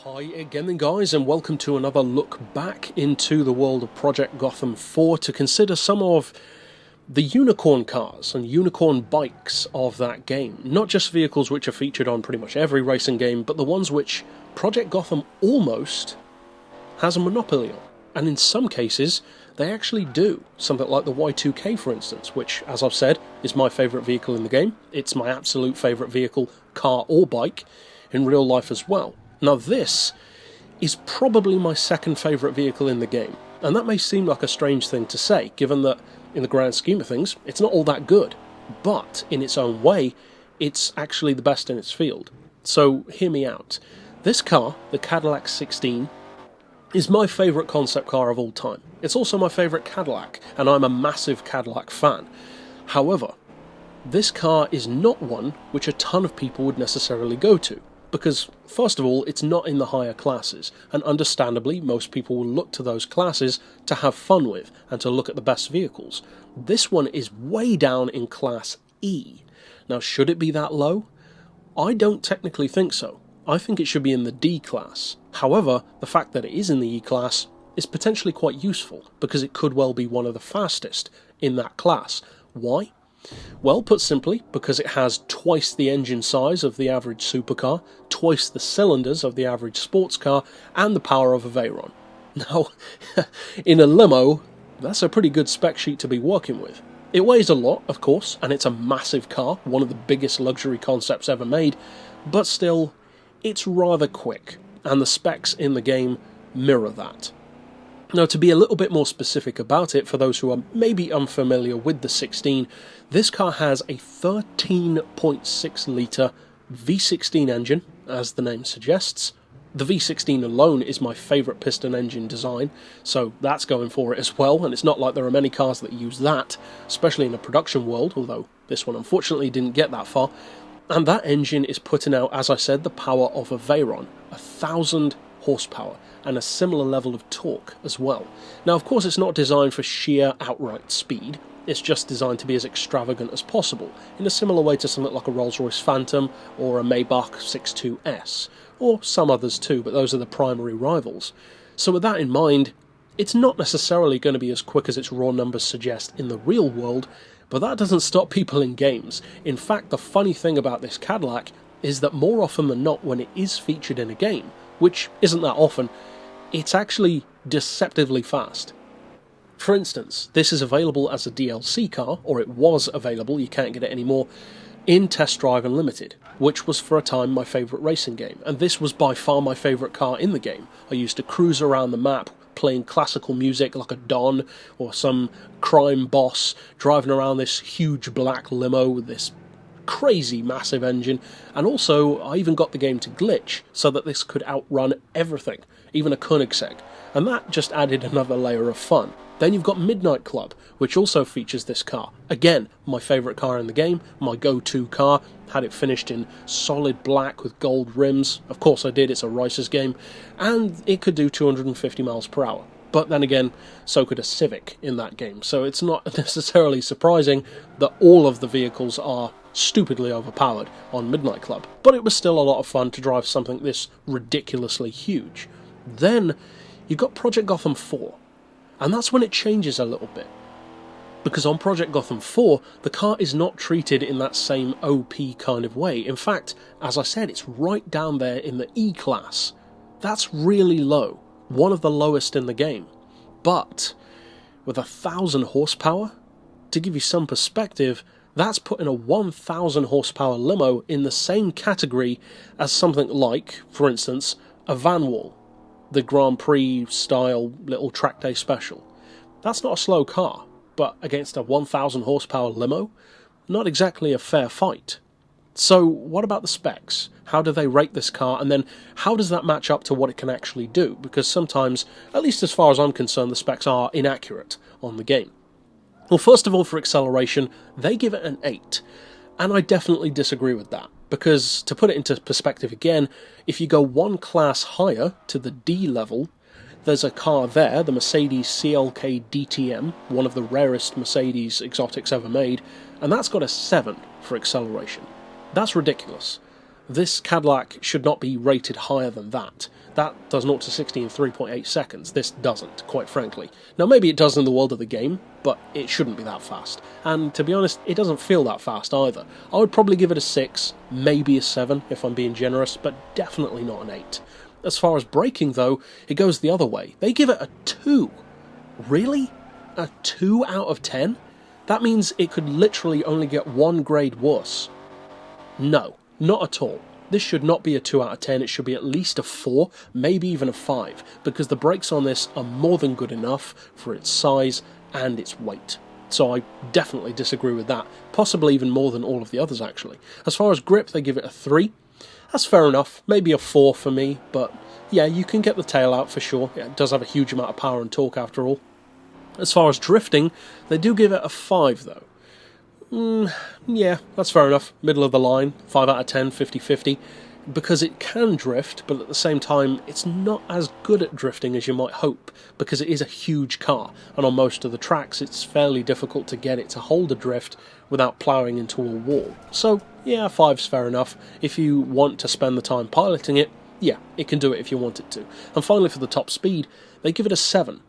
Hi again then guys, and welcome to another look back into the world of Project Gotham 4 to consider some of the unicorn cars and unicorn bikes of that game. Not just vehicles which are featured on pretty much every racing game, but the ones which Project Gotham almost has a monopoly on. And in some cases, they actually do. Something like the Y2K, for instance, which, as I've said, is my favourite vehicle in the game. It's my absolute favourite vehicle, car or bike, in real life as well. Now this is probably my second favourite vehicle in the game, and that may seem like a strange thing to say, given that in the grand scheme of things, it's not all that good, but in its own way, it's actually the best in its field. So hear me out. This car, the Cadillac 16, is my favourite concept car of all time. It's also my favourite Cadillac, and I'm a massive Cadillac fan. However, this car is not one which a ton of people would necessarily go to. Because, first of all, it's not in the higher classes, and understandably, most people will look to those classes to have fun with, and to look at the best vehicles. This one is way down in Class E. Now, should it be that low? I don't technically think so. I think it should be in the D class. However, the fact that it is in the E class is potentially quite useful, because it could well be one of the fastest in that class. Why? Well, put simply, because it has twice the engine size of the average supercar, twice the cylinders of the average sports car, and the power of a Veyron. Now, in a limo, that's a pretty good spec sheet to be working with. It weighs a lot, of course, and it's a massive car, one of the biggest luxury concepts ever made, but still, it's rather quick, and the specs in the game mirror that. Now, to be a little bit more specific about it, for those who are maybe unfamiliar with the 16, this car has a 13.6 litre V16 engine, as the name suggests. The V16 alone is my favourite piston engine design, so that's going for it as well, and it's not like there are many cars that use that, especially in a production world, although this one unfortunately didn't get that far. And that engine is putting out, as I said, the power of a Veyron, 1,000 horsepower, and a similar level of torque as well. Now, of course, it's not designed for sheer outright speed, it's just designed to be as extravagant as possible, in a similar way to something like a Rolls-Royce Phantom or a Maybach 62S, or some others too, but those are the primary rivals. So with that in mind, it's not necessarily going to be as quick as its raw numbers suggest in the real world, but that doesn't stop people in games. In fact, the funny thing about this Cadillac is that more often than not, when it is featured in a game, which isn't that often, it's actually deceptively fast. For instance, this is available as a DLC car, or it was available, you can't get it anymore, in Test Drive Unlimited, which was for a time my favourite racing game, and this was by far my favourite car in the game. I used to cruise around the map playing classical music like a Don or some crime boss, driving around this huge black limo with this crazy massive engine, and also I even got the game to glitch so that this could outrun everything, even a Koenigsegg, and that just added another layer of fun. Then you've got Midnight Club, which also features this car. Again, my favourite car in the game, my go-to car, had it finished in solid black with gold rims. Of course I did, it's a racer's game, and it could do 250 miles per hour. But then again, so could a Civic in that game, so it's not necessarily surprising that all of the vehicles are stupidly overpowered on Midnight Club. But it was still a lot of fun to drive something this ridiculously huge. Then you've got Project Gotham 4, and that's when it changes a little bit. Because on Project Gotham 4, the car is not treated in that same OP kind of way. In fact, as I said, it's right down there in the E class. That's really low, one of the lowest in the game. But with 1,000 horsepower, to give you some perspective, that's putting a 1,000 horsepower limo in the same category as something like, for instance, a Van Wall, the Grand Prix style little track day special. That's not a slow car, but against a 1,000 horsepower limo, not exactly a fair fight. So what about the specs? How do they rate this car, and then how does that match up to what it can actually do? Because sometimes, at least as far as I'm concerned, the specs are inaccurate on the game. Well, first of all, for acceleration, they give it an 8, and I definitely disagree with that, because, to put it into perspective again, if you go one class higher, to the D level, there's a car there, the Mercedes CLK DTM, one of the rarest Mercedes exotics ever made, and that's got a 7 for acceleration. That's ridiculous. This Cadillac should not be rated higher than that. That does 0 to 60 in 3.8 seconds. This doesn't, quite frankly. Now maybe it does in the world of the game, but it shouldn't be that fast. And to be honest, it doesn't feel that fast either. I would probably give it a 6, maybe a 7 if I'm being generous, but definitely not an 8. As far as braking though, it goes the other way. They give it a 2. Really? A 2 out of 10? That means it could literally only get 1 grade worse. No, not at all. This should not be a 2 out of 10, it should be at least a 4, maybe even a 5, because the brakes on this are more than good enough for its size and its weight. So I definitely disagree with that, possibly even more than all of the others actually. As far as grip, they give it a 3. That's fair enough, maybe a 4 for me, but yeah, you can get the tail out for sure. Yeah, it does have a huge amount of power and torque after all. As far as drifting, they do give it a 5 though. Yeah, that's fair enough. Middle of the line, 5 out of 10, 50-50. Because it can drift, but at the same time, it's not as good at drifting as you might hope, because it is a huge car, and on most of the tracks it's fairly difficult to get it to hold a drift without ploughing into a wall. So, yeah, 5's fair enough. If you want to spend the time piloting it, yeah, it can do it if you want it to. And finally, for the top speed, they give it a 7.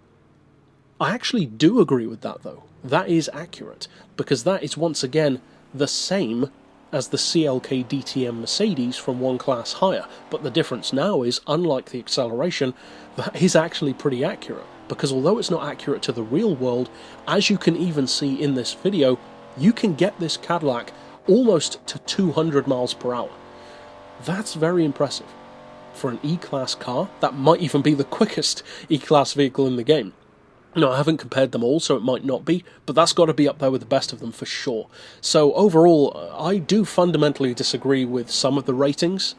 I actually do agree with that though. That is accurate, because that is once again the same as the CLK DTM Mercedes from one class higher, but the difference now is, unlike the acceleration, that is actually pretty accurate, because although it's not accurate to the real world, as you can even see in this video, you can get this Cadillac almost to 200 miles per hour. That's very impressive. For an E-Class car, that might even be the quickest E-Class vehicle in the game. No, I haven't compared them all, so it might not be, but that's got to be up there with the best of them for sure. So overall, I do fundamentally disagree with some of the ratings,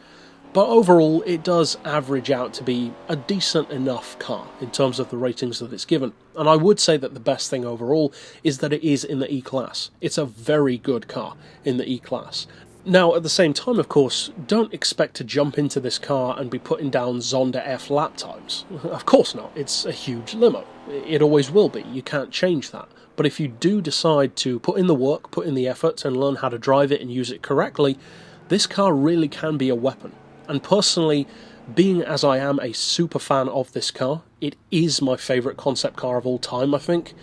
but overall it does average out to be a decent enough car in terms of the ratings that it's given. And I would say that the best thing overall is that it is in the E-Class. It's a very good car in the E-Class. Now, at the same time, of course, don't expect to jump into this car and be putting down Zonda F lap times. Of course not, it's a huge limo. It always will be, you can't change that. But if you do decide to put in the work, put in the effort, and learn how to drive it and use it correctly, this car really can be a weapon. And personally, being as I am a super fan of this car, it is my favourite concept car of all time, I think,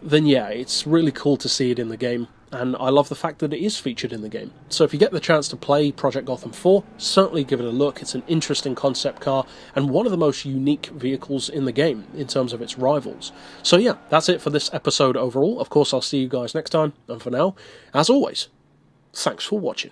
then yeah, it's really cool to see it in the game. And I love the fact that it is featured in the game. So if you get the chance to play Project Gotham 4, certainly give it a look. It's an interesting concept car, and one of the most unique vehicles in the game, in terms of its rivals. So yeah, that's it for this episode overall. Of course, I'll see you guys next time, and for now, as always, thanks for watching.